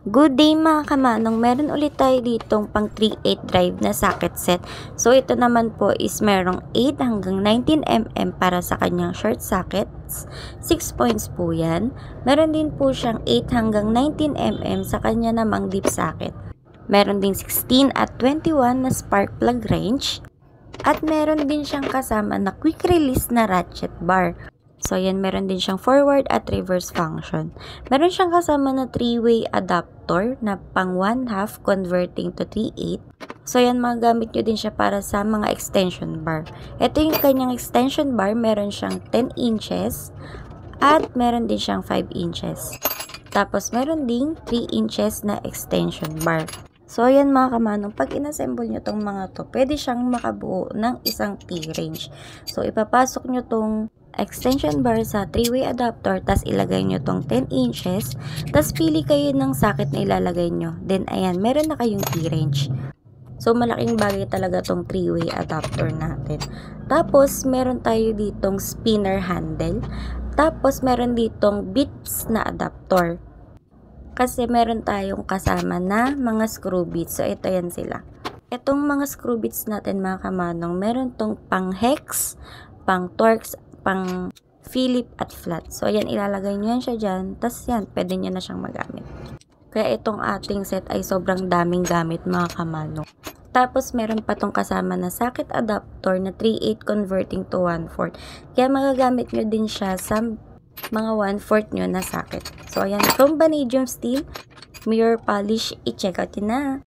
Good day mga kamanong, meron ulit tayo ditong pang 3/8 drive na socket set. So ito naman po is merong 8 hanggang 19mm para sa kanyang short sockets. 6 points po yan. Meron din po siyang 8 hanggang 19mm sa kanya namang deep socket. Meron din 16 at 21 na spark plug range. At meron din siyang kasama na quick release na ratchet bar. So, yan, meron din siyang forward at reverse function. Meron siyang kasama na 3-way adapter na pang 1/2 converting to 3/8. So, yan, magagamit nyo din siya para sa mga extension bar. Ito yung kanyang extension bar. Meron siyang 10 inches at meron din siyang 5 inches. Tapos, meron ding 3 inches na extension bar. So, ayan mga kamanong, pag inassemble nyo tong mga to, pwede siyang makabuo ng isang T-range. So, ipapasok nyo tong extension bar sa 3-way adapter, tas ilagay nyo tong 10 inches, tas pili kayo ng socket na ilalagay nyo. Then, ayan, meron na kayong T-range. So, malaking bagay talaga tong 3-way adapter natin. Tapos, meron tayo ditong spinner handle. Tapos, meron ditong bits na adapter. Kasi meron tayong kasama na mga screw bits. So, ito yan sila. Itong mga screw bits natin mga kamanong, meron tong pang hex, pang torx, pang Philip at flat. So, ayan, ilalagay nyo yan siya dyan. Tapos yan, pwede nyo na siyang magamit. Kaya itong ating set ay sobrang daming gamit mga kamanong. Tapos, meron pa tong kasama na socket adapter na 3/8 converting to 1/4. Kaya magagamit nyo din siya sa mga 1/4 nyo na socket. So, ayan, from Vanadium Steel, mirror polish, i-check out yun na.